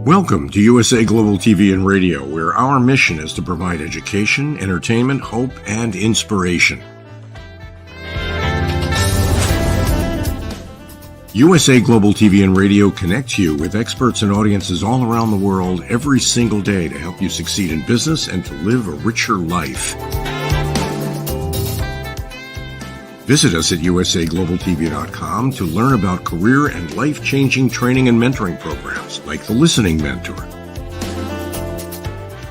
Welcome to USA Global TV and Radio, where our mission is to provide education, entertainment, hope, and inspiration. USA Global TV and Radio connects you with experts and audiences all around the world every single day to help you succeed in business and to live a richer life. Visit us at usaglobaltv.com to learn about career and life-changing training and mentoring programs like the Listening Mentor.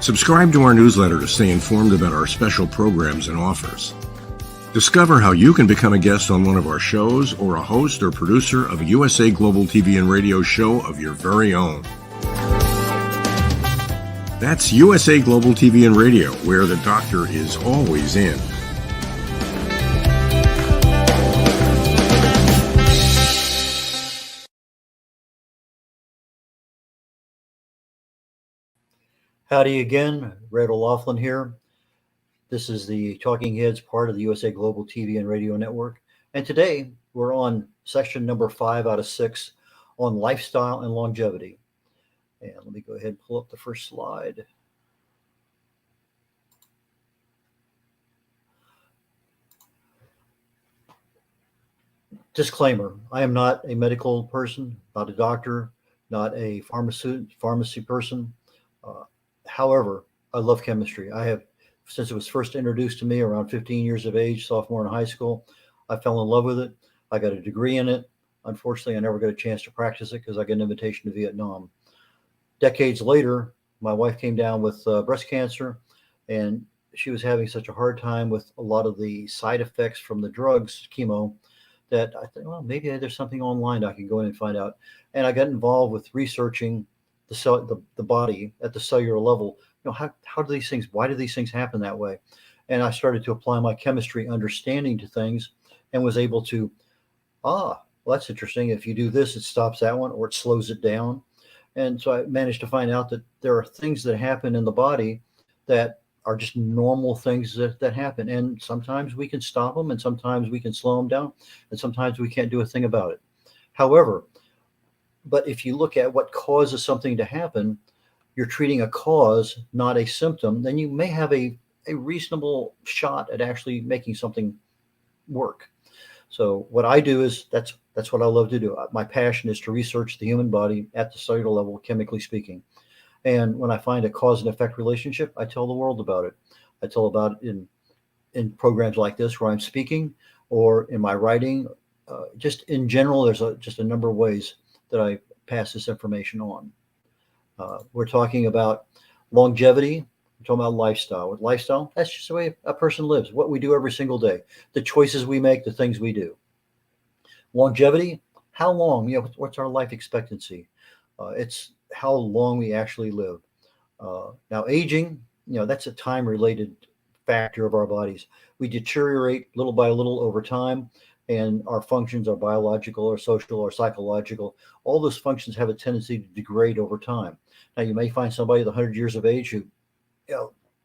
Subscribe to our newsletter to stay informed about our special programs and offers. Discover how you can become a guest on one of our shows or a host or producer of a USA Global TV and Radio show of your very own. That's USA Global TV and Radio, where the doctor is always in. Howdy again, Red O'Loughlin here. This is the Talking Heads part of the USA Global TV and Radio Network. And today we're on section number 5 out of 6 on lifestyle and longevity. And let me go ahead and pull up the first slide. Disclaimer, I am not a medical person, not a doctor, not a pharmacy person. However, I love chemistry. I have, since it was first introduced to me around 15 years of age, sophomore in high school, I fell in love with it. I got a degree in it. Unfortunately, I never got a chance to practice it because I got an invitation to Vietnam. Decades later, my wife came down with breast cancer, and she was having such a hard time with a lot of the side effects from the drugs, chemo, that I thought, well, maybe there's something online I can go in and find out. And I got involved with researching the body at the cellular level. You know, how do these things, why do these things happen that way? And I started to apply my chemistry understanding to things and was able to, well, that's interesting. If you do this, it stops that one or it slows it down. And so I managed to find out that there are things that happen in the body that are just normal things that happen. And sometimes we can stop them and sometimes we can slow them down and sometimes we can't do a thing about it. However, but if you look at what causes something to happen, you're treating a cause, not a symptom, then you may have a reasonable shot at actually making something work. So what I do is that's what I love to do. My passion is to research the human body at the cellular level, chemically speaking. And when I find a cause and effect relationship, I tell the world about it. I tell about it in programs like this where I'm speaking or in my writing. Just in general, there's just a number of ways that I pass this information on. We're talking about longevity. We're talking about lifestyle. With lifestyle, that's just the way a person lives, what we do every single day, the choices we make, the things we do. Longevity, how long, what's our life expectancy? It's how long we actually live. Now, aging, that's a time-related factor of our bodies. We deteriorate little by little over time. And our functions are biological or social or psychological. All those functions have a tendency to degrade over time. Now, you may find somebody at 100 years of age who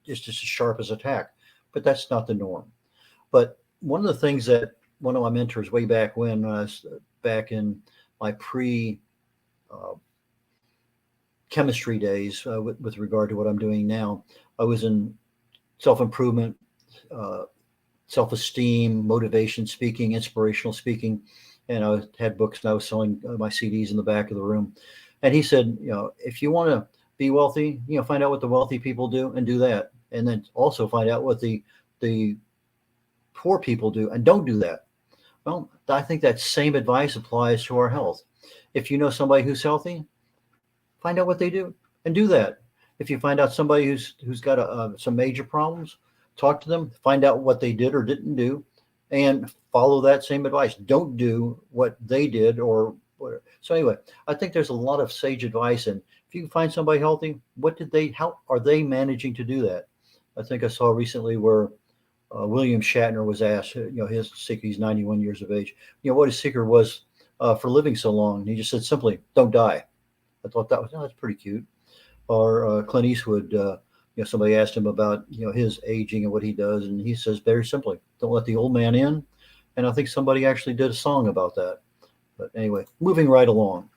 is just as sharp as a tack, but that's not the norm. But one of the things that one of my mentors way back when I was back in my pre-chemistry days with regard to what I'm doing now, I was in self-improvement, self-esteem, motivation speaking, inspirational speaking. And I had books and I was selling my CDs in the back of the room. And he said, if you want to be wealthy, find out what the wealthy people do and do that. And then also find out what the poor people do and don't do that. Well, I think that same advice applies to our health. If you know somebody who's healthy, find out what they do and do that. If you find out somebody who's got some major problems, talk to them, find out what they did or didn't do, and follow that same advice. Don't do what they did or whatever. So anyway, I think there's a lot of sage advice. And if you can find somebody healthy, how are they managing to do that? I think I saw recently where William Shatner was asked, his secret, he's 91 years of age, what his secret was for living so long. And he just said simply, don't die. I thought that's pretty cute. Or Clint Eastwood, somebody asked him about, his aging and what he does. And he says very simply, don't let the old man in. And I think somebody actually did a song about that. But anyway, moving right along.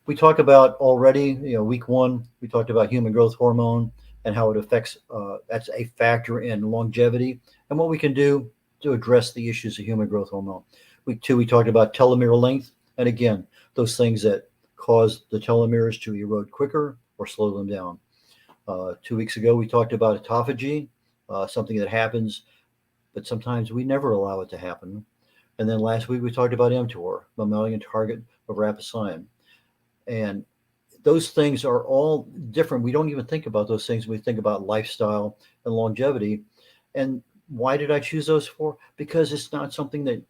We talked about already, week one, we talked about human growth hormone and how it affects, that's a factor in longevity and what we can do to address the issues of human growth hormone. Week two, we talked about telomere length. And again, those things that cause the telomeres to erode quicker or slow them down. 2 weeks ago, we talked about autophagy, something that happens, but sometimes we never allow it to happen. And then last week, we talked about mTOR, mammalian target of rapamycin. And those things are all different. We don't even think about those things when we think about lifestyle and longevity. And why did I choose those for? Because it's not something that,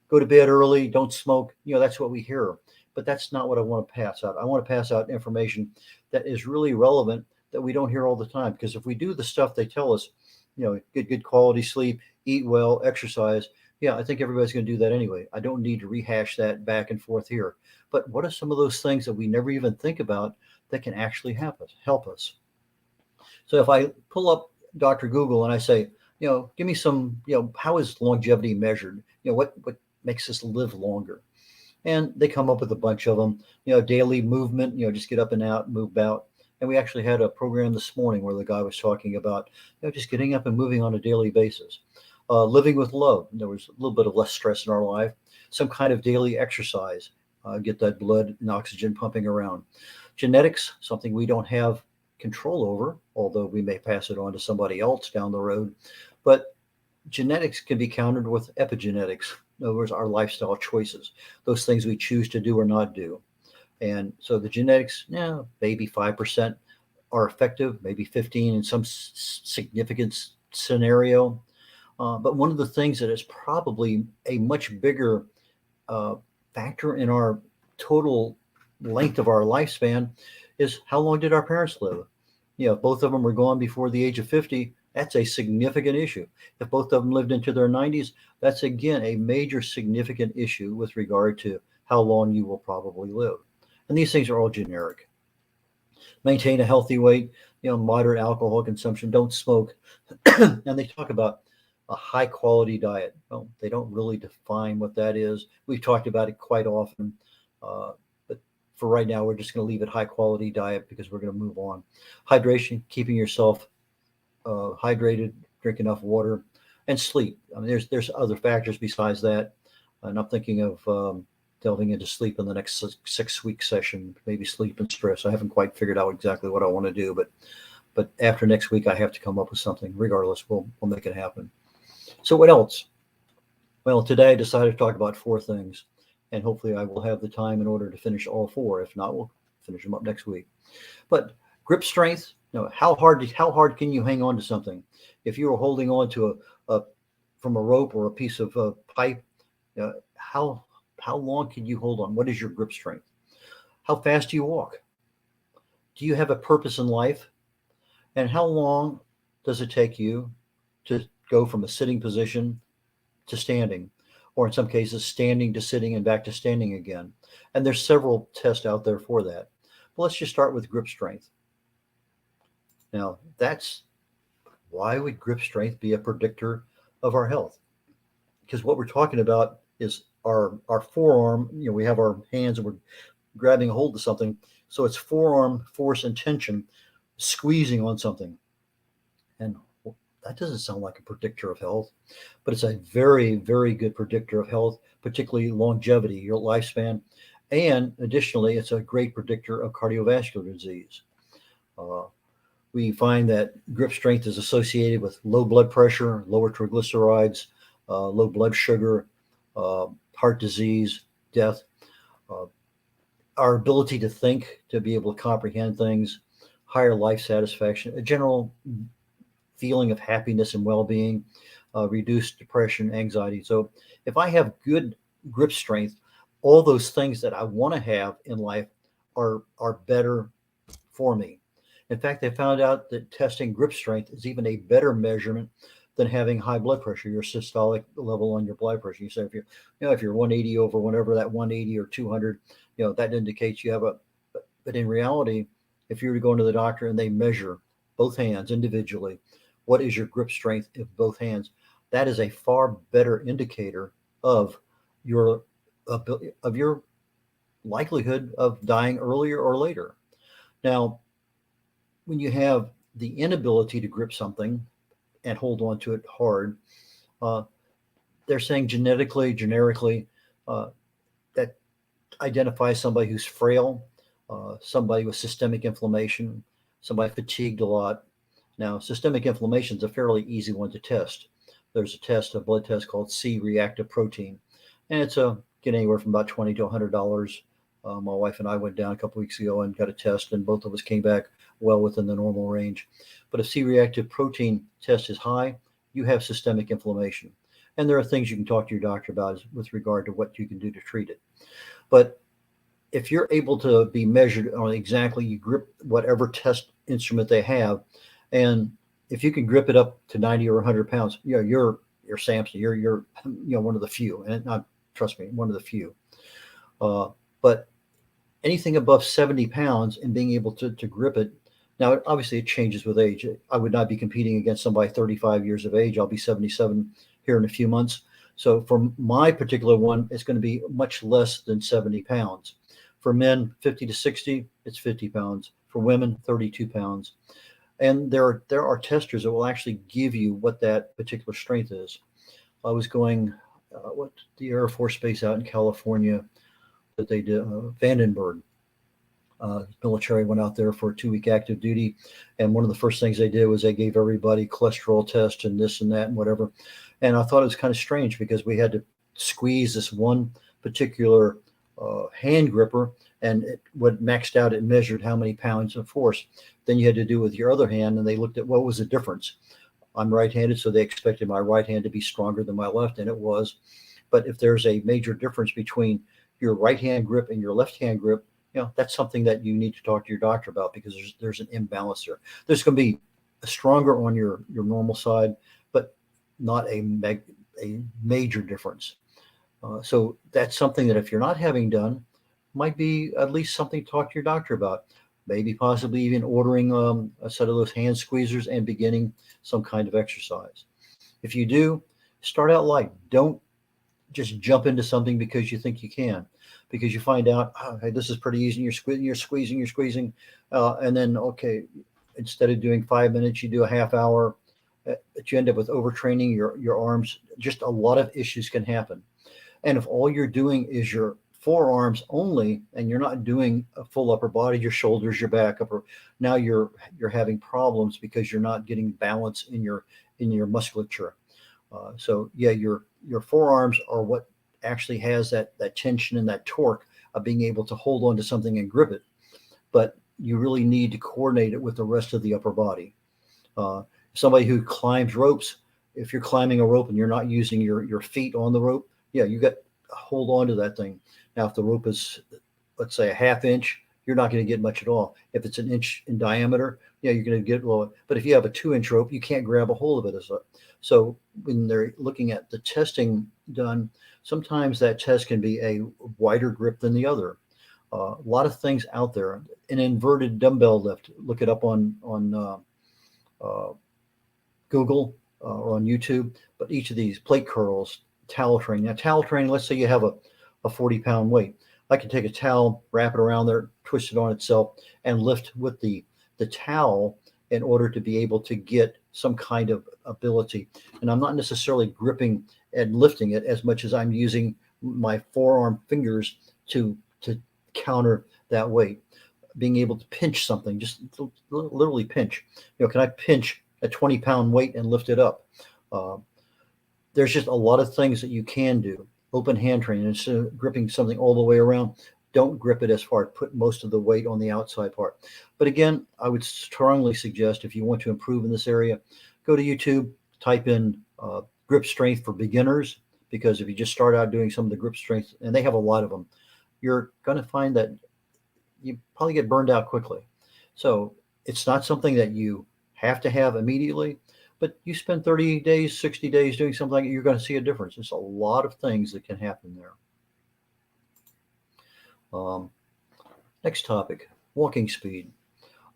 go to bed early, don't smoke. That's what we hear. But that's not what I want to pass out. I want to pass out information that is really relevant that we don't hear all the time. Because if we do the stuff they tell us, get good quality sleep, eat well, exercise, yeah, I think everybody's going to do that anyway. I don't need to rehash that back and forth here. But what are some of those things that we never even think about that can actually help us? So if I pull up Dr. Google and I say, give me some, how is longevity measured? What makes us live longer? And they come up with a bunch of them, daily movement, just get up and out, move about. And we actually had a program this morning where the guy was talking about, just getting up and moving on a daily basis. Living with love. There was a little bit of less stress in our life. Some kind of daily exercise. Get that blood and oxygen pumping around. Genetics, something we don't have control over, although we may pass it on to somebody else down the road. But genetics can be countered with epigenetics. In other words, our lifestyle choices, those things we choose to do or not do. And so the genetics, maybe 5% are effective, maybe 15 in some significant scenario. But one of the things that is probably a much bigger factor in our total length of our lifespan is how long did our parents live? If both of them were gone before the age of 50, that's a significant issue. If both of them lived into their 90s, that's again a major significant issue with regard to how long you will probably live. And these things are all generic. Maintain a healthy weight, moderate alcohol consumption, don't smoke. And they talk about a high quality diet. Well, they don't really define what that is. We've talked about it quite often. But for right now, we're just going to leave it high quality diet because we're going to move on. Hydration, keeping yourself hydrated, drink enough water, and sleep. I mean, there's other factors besides that. And I'm thinking of delving into sleep in the next 6-week session, maybe sleep and stress. I haven't quite figured out exactly what I want to do, but after next week, I have to come up with something. Regardless, we'll make it happen. So what else? Well, today I decided to talk about 4 things, and hopefully I will have the time in order to finish all 4. If not, we'll finish them up next week. But grip strength, how hard can you hang on to something? If you were holding on to from a rope or a piece of pipe, how long can you hold on? What is your grip strength? How fast do you walk? Do you have a purpose in life? And how long does it take you to go from a sitting position to standing, or in some cases, standing to sitting and back to standing again? And there's several tests out there for that. But let's just start with grip strength. Now, why would grip strength be a predictor of our health? Because what we're talking about is our forearm. We have our hands and we're grabbing a hold of something. So it's forearm force and tension squeezing on something. And that doesn't sound like a predictor of health, but it's a very, very good predictor of health, particularly longevity, your lifespan. And additionally, it's a great predictor of cardiovascular disease. We find that grip strength is associated with low blood pressure, lower triglycerides, low blood sugar, heart disease, death, our ability to think, to be able to comprehend things, higher life satisfaction, a general feeling of happiness and well-being, reduced depression, anxiety. So if I have good grip strength, all those things that I want to have in life are better for me. In fact, they found out that testing grip strength is even a better measurement than having high blood pressure, your systolic level on your blood pressure. You say if you're 180 over whatever that 180 or 200, that indicates you have but in reality, if you were to go into the doctor and they measure both hands individually, what is your grip strength of both hands? That is a far better indicator of your likelihood of dying earlier or later. Now, when you have the inability to grip something and hold on to it hard, uh, they're saying generically, uh, that identifies somebody who's frail, somebody with systemic inflammation, somebody fatigued a lot. Now, systemic inflammation is a fairly easy one to test. There's a blood test called C-reactive protein, and it's get anywhere from about $20 to $100. My wife and I went down a couple weeks ago and got a test, and both of us came back well within the normal range. But if C-reactive protein test is high, you have systemic inflammation, and there are things you can talk to your doctor about with regard to what you can do to treat it. But if you're able to be measured on exactly, you grip whatever test instrument they have, and if you can grip it up to 90 or 100 pounds, you're Samson. You're one of the few, and not, trust me, one of the few. But anything above 70 pounds and being able to grip it. Now, obviously, it changes with age. I would not be competing against somebody 35 years of age. I'll be 77 here in a few months. So for my particular one, it's going to be much less than 70 pounds. For men, 50 to 60, it's 50 pounds. For women, 32 pounds. And there are testers that will actually give you what that particular strength is. I was going, the Air Force Base out in California that they did, Vandenberg. Military went out there for a 2-week active duty, and one of the first things they did was they gave everybody cholesterol test and this and that and whatever. And I thought it was kind of strange because we had to squeeze this one particular hand gripper, and what maxed out, it measured how many pounds of force. Then you had to do with your other hand, and they looked at what was the difference. I'm right-handed, so they expected my right hand to be stronger than my left, and it was. But if there's a major difference between your right hand grip and your left hand grip, that's something that you need to talk to your doctor about, because there's an imbalance there. There's going to be stronger on your normal side, but not a major difference. So that's something that if you're not having done, might be at least something to talk to your doctor about. Maybe possibly even ordering a set of those hand squeezers and beginning some kind of exercise. If you do, start out light. Don't just jump into something because you think you can, because you find out, hey, this is pretty easy. You're squeezing, and then okay, instead of doing 5 minutes, you do a half hour. But you end up with overtraining your arms. Just a lot of issues can happen. And if all you're doing is your forearms only, and you're not doing a full upper body, your shoulders, your back, now you're having problems because you're not getting balance in your musculature. So yeah, your forearms are what actually has that tension and that torque of being able to hold on to something and grip it. But you really need to coordinate it with the rest of the upper body. Somebody who climbs ropes, if you're climbing a rope and you're not using your feet on the rope, yeah, you got to hold on to that thing. Now, if the rope is, let's say, a half inch, you're not going to get much at all. If it's an inch in diameter, yeah, you're going to get low. But if you have a 2-inch rope, you can't grab a hold of it. So when they're looking at the testing done, sometimes that test can be a wider grip than the other. A lot of things out there. An inverted dumbbell lift, look it up on Google or on YouTube. But each of these, plate curls, towel training. Now, towel training, let's say you have a 40-pound weight. I can take a towel, wrap it around there, twist it on itself, and lift with the towel in order to be able to get some kind of ability. And I'm not necessarily gripping and lifting it as much as I'm using my forearm fingers to counter that weight. Being able to pinch something, just literally pinch. Can I pinch a 20-pound weight and lift it up? There's just a lot of things that you can do. Open hand training, instead of gripping something all the way around, don't grip it as far. Put most of the weight on the outside part. But again, I would strongly suggest, if you want to improve in this area, go to YouTube, type in grip strength for beginners, because if you just start out doing some of the grip strength, and they have a lot of them, you're going to find that you probably get burned out quickly. So it's not something that you have to have immediately, but you spend 30 days, 60 days doing something, you're going to see a difference. There's a lot of things that can happen there. Next topic, walking speed.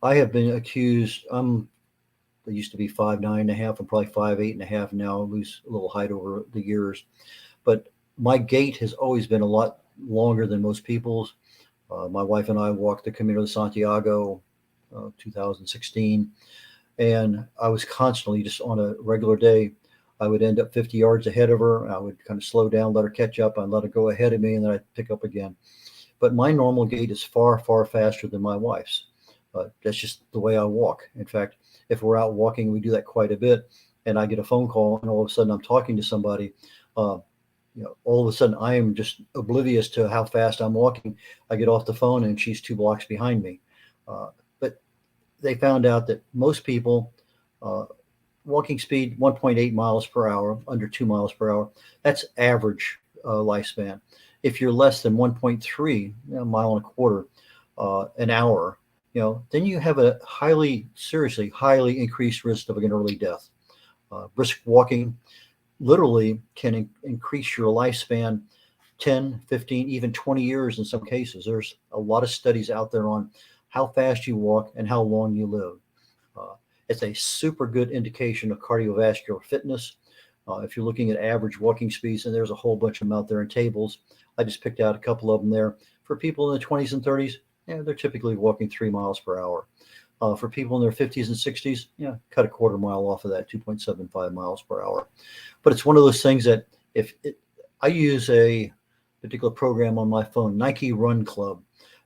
I have been accused, I used to be 5'9.5", I'm probably 5'8.5" now. I lose a little height over the years. But my gait has always been a lot longer than most people's. My wife and I walked the Camino de Santiago, 2016, and I was constantly just on a regular day. I would end up 50 yards ahead of her. I would kind of slow down, let her catch up. I'd let her go ahead of me, and then I'd pick up again. But my normal gait is far, far faster than my wife's. That's just the way I walk. In fact, if we're out walking, we do that quite a bit. And I get a phone call, and all of a sudden I'm talking to somebody. Uh, all of a sudden I am just oblivious to how fast I'm walking. I get off the phone, and she's 2 blocks behind me. But they found out that most people, uh, walking speed 1.8 miles per hour, under 2 miles per hour, that's average lifespan. If you're less than 1.3, mile and a quarter an hour, then you have a seriously, highly increased risk of an early death. Brisk walking literally can increase your lifespan 10, 15, even 20 years in some cases. There's a lot of studies out there on how fast you walk and how long you live. Uh, it's a super good indication of cardiovascular fitness. If you're looking at average walking speeds, and there's a whole bunch of them out there in tables, I just picked out a couple of them there. For people in the 20s and 30s, they're typically walking 3 miles per hour. For people in their 50s and 60s, cut a quarter mile off of that, 2.75 miles per hour. But it's one of those things that I use a particular program on my phone, Nike Run Club,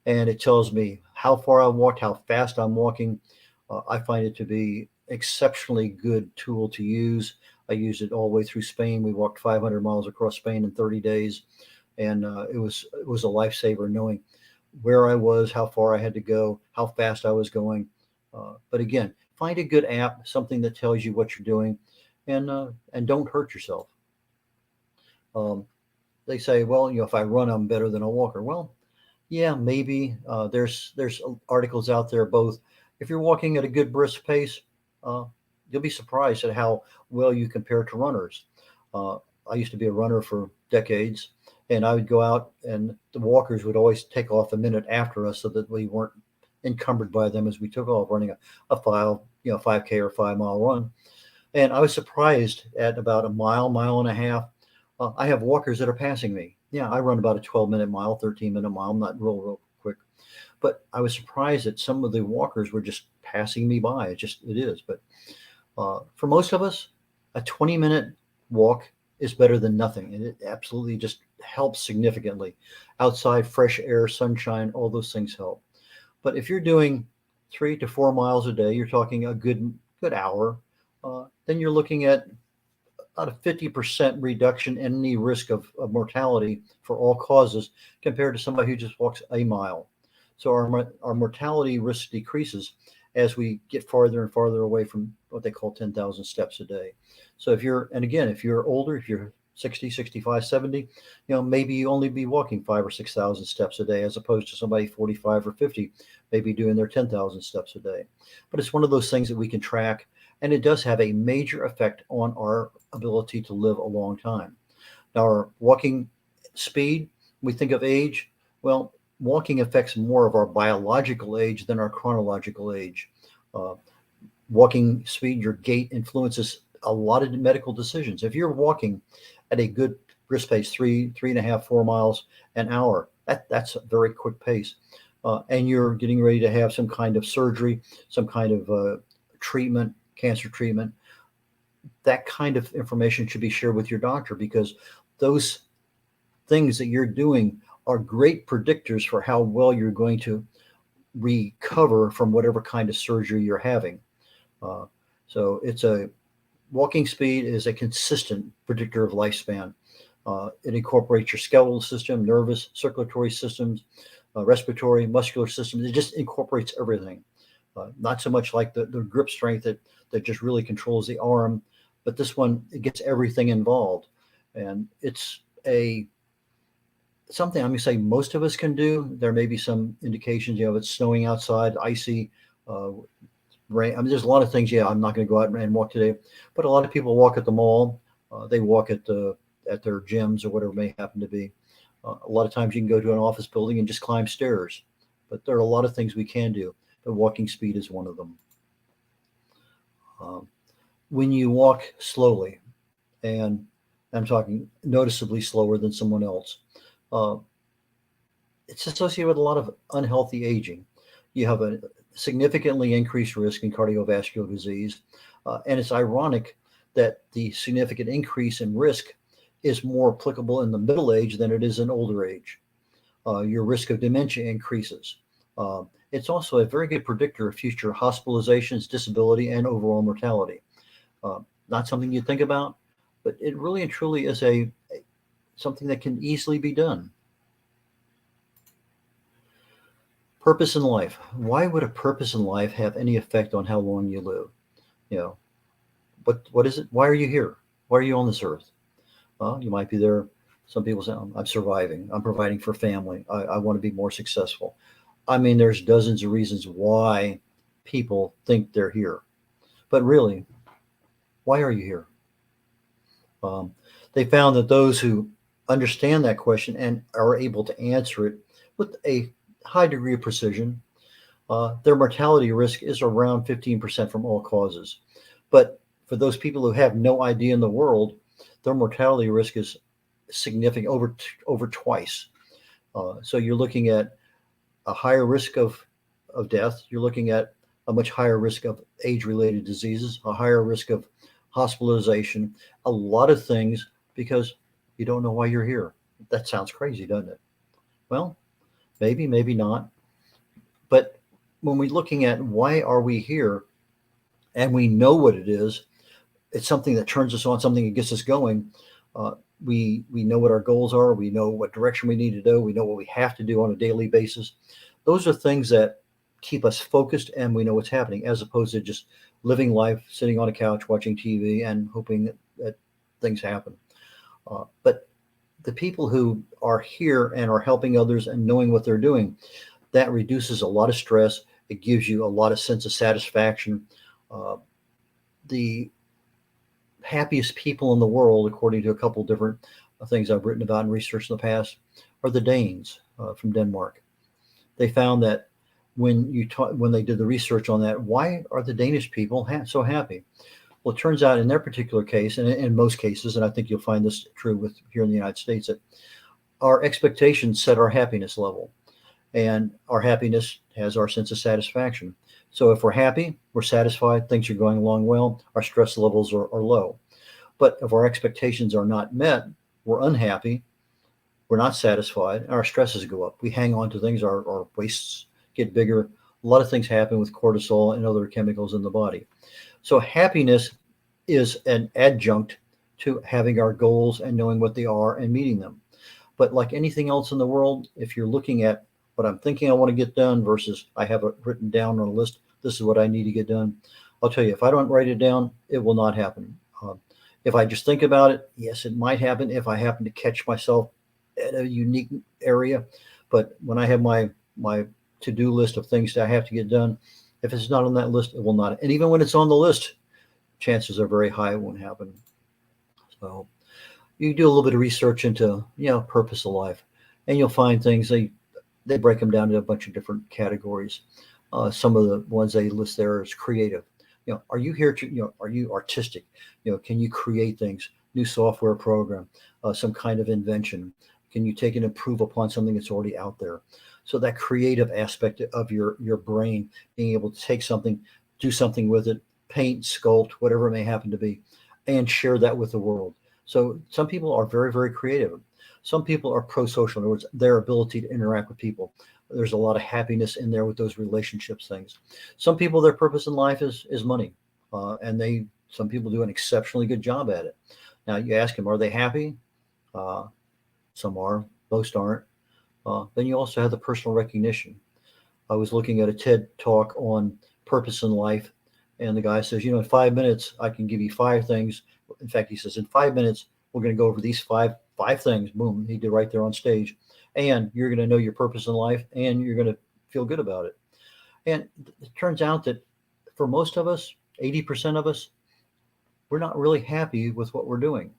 and it tells me how far I walked, how fast I'm walking. I find it to be exceptionally good tool to use. I used it all the way through Spain. We walked 500 miles across Spain in 30 days, and it was a lifesaver knowing where I was, how far I had to go, how fast I was going. But again, find a good app, something that tells you what you're doing, and don't hurt yourself. Um, they say, well, if I run, I'm better than a walker. Well, yeah, maybe. There's articles out there both. If you're walking at a good brisk pace, uh, you'll be surprised at how well you compare to runners. Uh, I used to be a runner for decades, and I would go out, and the walkers would always take off a minute after us so that we weren't encumbered by them as we took off running a 5K or 5 mile run. And I was surprised at about a mile, mile and a half. I have walkers that are passing me. Yeah, I run about a 12-minute mile, 13-minute mile. I'm not real quick, but I was surprised that some of the walkers were just passing me by. It is. But for most of us, a 20-minute walk is better than nothing, and it absolutely just helps significantly. Outside, fresh air, sunshine, all those things help. But if you're doing 3 to 4 miles a day, you're talking a good hour. Then you're looking at about a 50% reduction in any risk of mortality for all causes compared to somebody who just walks a mile. So our mortality risk decreases as we get farther and farther away from what they call 10,000 steps a day. So if you're older, if you're 60, 65, 70, maybe you only be walking 5 or 6,000 steps a day, as opposed to somebody 45 or 50, maybe doing their 10,000 steps a day. But it's one of those things that we can track, and it does have a major effect on our ability to live a long time. Now, our walking speed, we think of age. Well, walking affects more of our biological age than our chronological age. Uh, Walking speed, your gait influences a lot of medical decisions. If you're walking at a good brisk pace, 3.5, 4 miles an hour, that's a very quick pace, and you're getting ready to have some kind of surgery, some kind of treatment, cancer treatment, that kind of information should be shared with your doctor, because those things that you're doing are great predictors for how well you're going to recover from whatever kind of surgery you're having. So walking speed is a consistent predictor of lifespan. It incorporates your skeletal system, nervous, circulatory systems, respiratory, muscular systems. It just incorporates everything. Not so much like the grip strength that just really controls the arm, but this one, it gets everything involved. And it's something I'm going to say most of us can do. There may be some indications, if it's snowing outside, icy, rain. I mean, there's a lot of things. Yeah, I'm not going to go out and walk today, but a lot of people walk at the mall. They walk at their gyms or whatever it may happen to be. A lot of times you can go to an office building and just climb stairs, but there are a lot of things we can do. But walking speed is one of them. When you walk slowly, and I'm talking noticeably slower than someone else, it's associated with a lot of unhealthy aging. You have a significantly increased risk in cardiovascular disease. And it's ironic that the significant increase in risk is more applicable in the middle age than it is in older age. Your risk of dementia increases. It's also a very good predictor of future hospitalizations, disability, and overall mortality. Uh, Not something you think about, but it really and truly is something that can easily be done. Purpose in life. Why would a purpose in life have any effect on how long you live? You know, what is it? Why are you here? Why are you on this earth? Well, you might be there. Some people say, I'm surviving. I'm providing for family. I want to be more successful. I mean, there's dozens of reasons why people think they're here. But really, why are you here? Um, they found that those who understand that question and are able to answer it with a high degree of precision, their mortality risk is around 15% from all causes. But for those people who have no idea in the world, their mortality risk is significant, over twice. So you're looking at a higher risk of death. You're looking at a much higher risk of age-related diseases, a higher risk of hospitalization, a lot of things because you don't know why you're here. That sounds crazy, doesn't it? Well, maybe, maybe not. But when we're looking at why are we here and we know what it is, it's something that turns us on, something that gets us going. Uh, we know what our goals are. We know what direction we need to go. We know what we have to do on a daily basis. Those are things that keep us focused and we know what's happening, as opposed to just living life, sitting on a couch, watching TV and hoping that things happen. But the people who are here and are helping others and knowing what they're doing, that reduces a lot of stress. It gives you a lot of sense of satisfaction. Uh, the happiest people in the world, according to a couple of different things I've written about and researched in the past, are the Danes from Denmark. They found that when they did the research on that, why are the Danish people so happy? Well, it turns out in their particular case, and in most cases, and I think you'll find this true with here in the United States, that our expectations set our happiness level, and our happiness has our sense of satisfaction. So if we're happy, we're satisfied, things are going along well, our stress levels are low. But if our expectations are not met, we're unhappy, we're not satisfied, and our stresses go up. We hang on to things, our wastes get bigger. A lot of things happen with cortisol and other chemicals in the body. So happiness is an adjunct to having our goals and knowing what they are and meeting them. But like anything else in the world, if you're looking at what I'm thinking I want to get done versus I have it written down on a list, this is what I need to get done. I'll tell you, if I don't write it down, it will not happen. If I just think about it, yes, it might happen if I happen to catch myself at a unique area. But when I have my to-do list of things that I have to get done, if it's not on that list, it will not. And even when it's on the list, chances are very high it won't happen. So you do a little bit of research into, purpose of life, and you'll find things. They break them down into a bunch of different categories. Some of the ones they list there is creative. Are you here to, are you artistic? Can you create things, new software program, some kind of invention? Can you take and improve upon something that's already out there? So that creative aspect of your brain, being able to take something, do something with it, paint, sculpt, whatever it may happen to be, and share that with the world. So some people are very, very creative. Some people are pro-social. In other words, their ability to interact with people. There's a lot of happiness in there with those relationships things. Some people, their purpose in life is money, and some people do an exceptionally good job at it. Now you ask them, are they happy? Some are, most aren't. Then you also have the personal recognition. I was looking at a TED talk on purpose in life, and the guy says, in 5 minutes, I can give you 5 things. In fact, he says, in 5 minutes, we're going to go over these five things. Boom, he did right there on stage. And you're going to know your purpose in life, and you're going to feel good about it. And it turns out that for most of us, 80% of us, we're not really happy with what we're doing.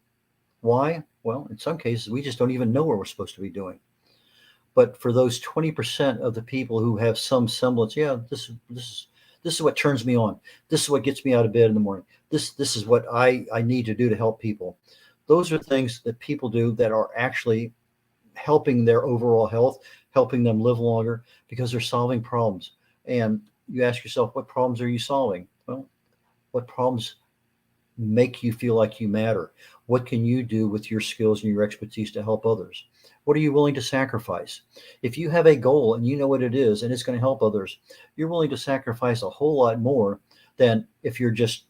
Why? Well, in some cases, we just don't even know what we're supposed to be doing. But for those 20% of the people who have some semblance, this is what turns me on. This is what gets me out of bed in the morning. This is what I need to do to help people. Those are things that people do that are actually helping their overall health, helping them live longer because they're solving problems. And you ask yourself, what problems are you solving? Well, what problems make you feel like you matter? What can you do with your skills and your expertise to help others? What are you willing to sacrifice? If you have a goal and you know what it is and it's going to help others, you're willing to sacrifice a whole lot more than if you're just,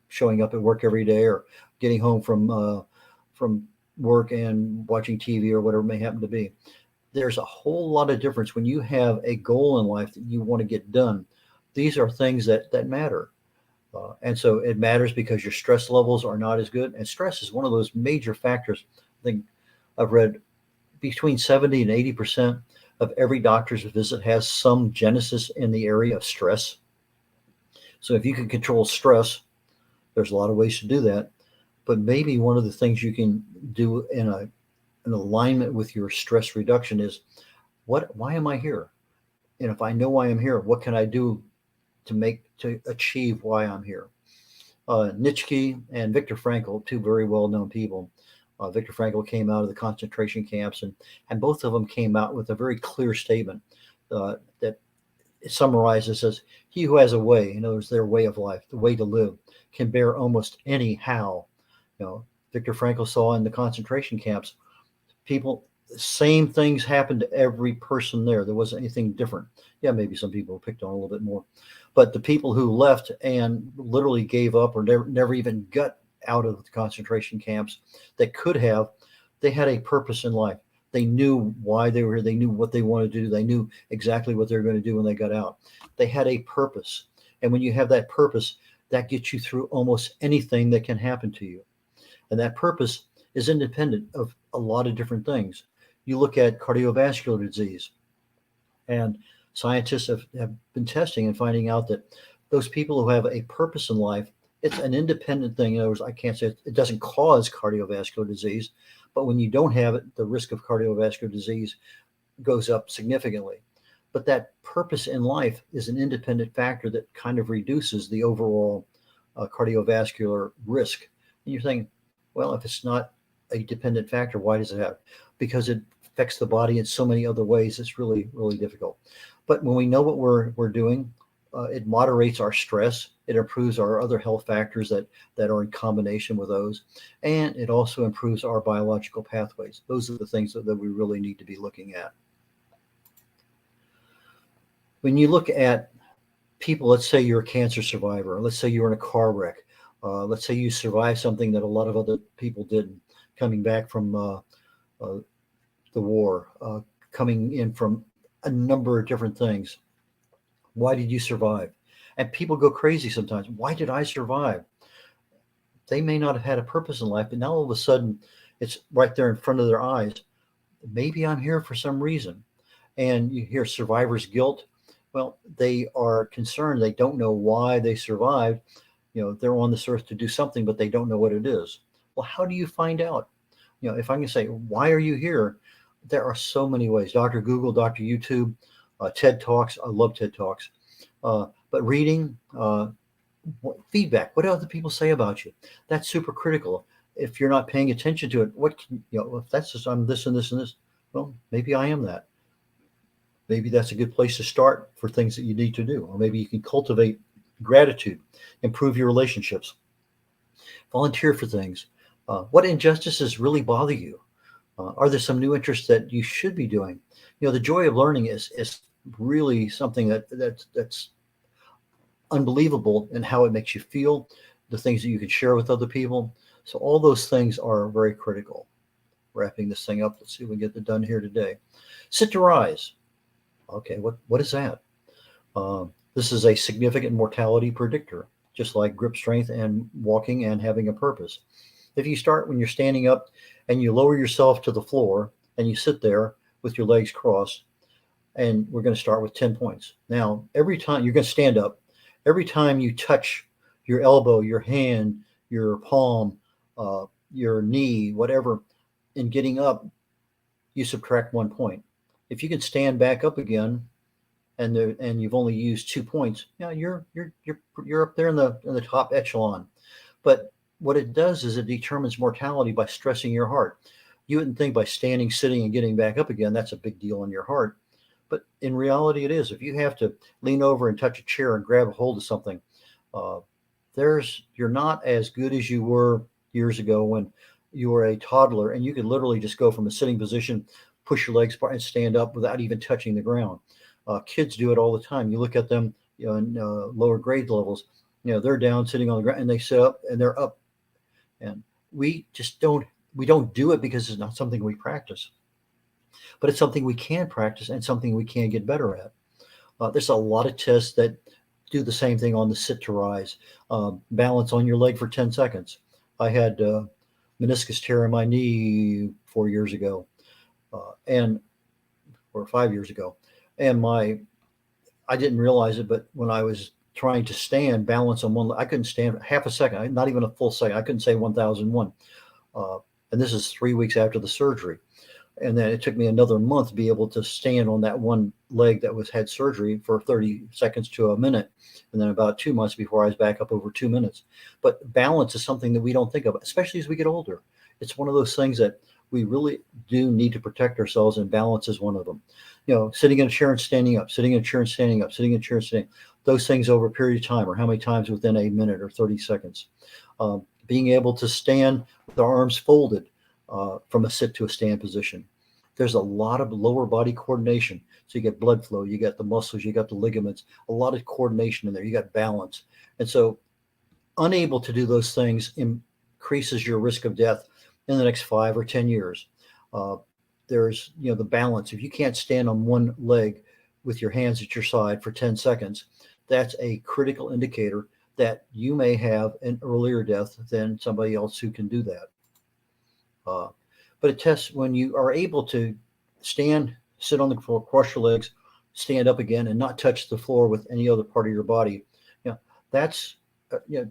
showing up at work every day or getting home from work and watching TV or whatever it may happen to be. There's a whole lot of difference when you have a goal in life that you want to get done. These are things that matter. And so it matters because your stress levels are not as good. And stress is one of those major factors. I think I've read between 70 and 80% of every doctor's visit has some genesis in the area of stress. So if you can control stress, there's a lot of ways to do that. But maybe one of the things you can do in an alignment with your stress reduction is why am I here? And if I know why I'm here, what can I do to achieve why I'm here? Nietzsche and Viktor Frankl, two very well-known people. Viktor Frankl came out of the concentration camps, and both of them came out with a very clear statement that summarizes as, he who has a way, in other words, their way of life, the way to live, can bear almost any how. Viktor Frankl saw in the concentration camps, people, the same things happened to every person there. There wasn't anything different. Yeah, maybe some people were picked on a little bit more. But the people who left and literally gave up or never even got out of the concentration camps that could have, they had a purpose in life. They knew why they were here. They knew what they wanted to do. They knew exactly what they were going to do when they got out. They had a purpose. And when you have that purpose, that gets you through almost anything that can happen to you. And that purpose is independent of a lot of different things. You look at cardiovascular disease, and scientists have been testing and finding out that those people who have a purpose in life, it's an independent thing. In other words, I can't say it doesn't cause cardiovascular disease, but when you don't have it, the risk of cardiovascular disease goes up significantly. But that purpose in life is an independent factor that kind of reduces the overall cardiovascular risk. And you're saying, well, if it's not a dependent factor, why does it have? Because it affects the body in so many other ways. It's really, really difficult. But when we know what we're doing, it moderates our stress. It improves our other health factors that are in combination with those. And it also improves our biological pathways. Those are the things that we really need to be looking at. When you look at people, let's say you're a cancer survivor, let's say you're in a car wreck, let's say you survived something that a lot of other people didn't, coming back from the war, coming in from a number of different things. Why did you survive? And people go crazy sometimes. Why did I survive? They may not have had a purpose in life, but now all of a sudden it's right there in front of their eyes. Maybe I'm here for some reason. And you hear survivor's guilt. Well, they are concerned. They don't know why they survived. They're on this earth to do something, but they don't know what it is. Well, how do you find out? If I can say, why are you here? There are so many ways. Dr. Google, Dr. YouTube, TED Talks. I love TED Talks. But reading, feedback, what do other people say about you? That's super critical. If you're not paying attention to it, if that's just, I'm this and this and this, well, maybe I am that. Maybe that's a good place to start for things that you need to do. Or maybe you can cultivate gratitude, improve your relationships, volunteer for things. What injustices really bother you? Are there some new interests that you should be doing? The joy of learning is really something that's unbelievable in how it makes you feel, the things that you can share with other people. So all those things are very critical. Wrapping this thing up, let's see if we can get it done here today. Sit to rise. Okay, what is that? This is a significant mortality predictor, just like grip strength and walking and having a purpose. If you start when you're standing up and you lower yourself to the floor and you sit there with your legs crossed, and we're going to start with 10 points. Now, every time you're going to stand up, every time you touch your elbow, your hand, your palm, your knee, whatever, in getting up, you subtract 1 point. If you can stand back up again, and you've only used 2 points, you're up there in the top echelon. But what it does is it determines mortality by stressing your heart. You wouldn't think by standing, sitting, and getting back up again, that's a big deal in your heart. But in reality, it is. If you have to lean over and touch a chair and grab a hold of something, uh, you're not as good as you were years ago when you were a toddler and you could literally just go from a sitting position, push your legs apart, and stand up without even touching the ground. Kids do it all the time. You look at them, in lower grade levels. They're down sitting on the ground and they sit up and they're up. And we just don't do it because it's not something we practice, but it's something we can practice and something we can get better at. There's a lot of tests that do the same thing on the sit to rise. Balance on your leg for 10 seconds. I had meniscus tear in my knee 4 years ago, and or 5 years ago, and I didn't realize it, but when I was trying to stand, balance on one leg, I couldn't stand half a second, not even a full second. I couldn't say 1001. And this is 3 weeks after the surgery. And then it took me another month to be able to stand on that one leg that had surgery for 30 seconds to a minute. And then about 2 months before I was back up over 2 minutes. But balance is something that we don't think of, especially as we get older. It's one of those things that we really do need to protect ourselves, and balance is one of them. Sitting in a chair and standing up, sitting in a chair and standing up, sitting in a chair and standing up, those things over a period of time, or how many times within a minute or 30 seconds. Being able to stand with our arms folded from a sit to a stand position. There's a lot of lower body coordination. So you get blood flow, you got the muscles, you got the ligaments, a lot of coordination in there. You got balance. And so unable to do those things increases your risk of death in the next 5 or 10 years. There's, the balance. If you can't stand on one leg with your hands at your side for 10 seconds, that's a critical indicator that you may have an earlier death than somebody else who can do that. But it tests when you are able to stand, sit on the floor, cross your legs, stand up again, and not touch the floor with any other part of your body. That's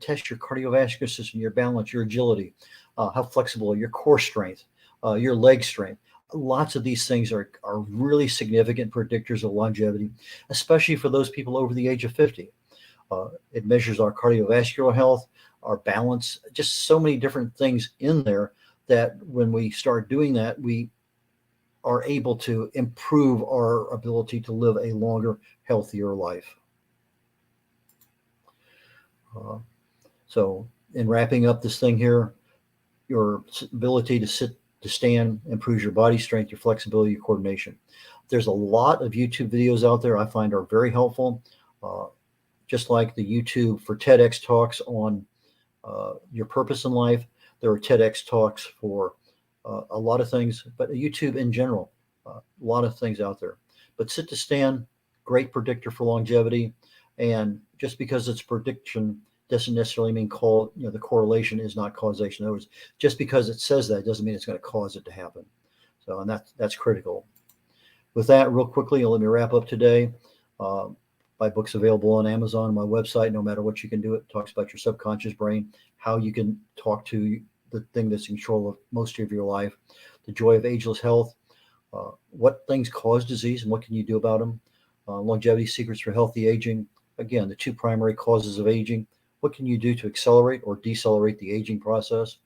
test your cardiovascular system, your balance, your agility, how flexible, your core strength, your leg strength. Lots of these things are really significant predictors of longevity, especially for those people over the age of 50. It measures our cardiovascular health, our balance, just so many different things in there that when we start doing that, we are able to improve our ability to live a longer, healthier life. So in wrapping up this thing here, your ability to sit, to stand, improves your body strength, your flexibility, your coordination. There's a lot of YouTube videos out there I find are very helpful. Just like the YouTube for TEDx talks on your purpose in life, there are TEDx talks for a lot of things, but YouTube in general, a lot of things out there. But sit to stand, great predictor for longevity. And just because it's prediction doesn't necessarily mean the correlation is not causation. In other words, just because it says that doesn't mean it's going to cause it to happen. So, and that's critical. With that, real quickly, let me wrap up today. My book's available on Amazon, my website. No matter what you can do, it talks about your subconscious brain, how you can talk to the thing that's in control of most of your life, the joy of ageless health, what things cause disease and what can you do about them, longevity secrets for healthy aging. Again, the two primary causes of aging. What can you do to accelerate or decelerate the aging process?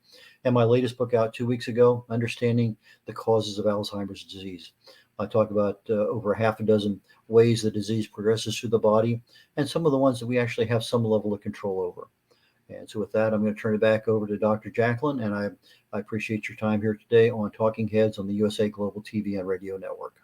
And my latest book out 2 weeks ago, Understanding the Causes of Alzheimer's Disease. I talk about over half a dozen ways the disease progresses through the body and some of the ones that we actually have some level of control over. And so with that, I'm going to turn it back over to Dr. Jacqueline, and I appreciate your time here today on Talking Heads on the USA Global TV and Radio Network.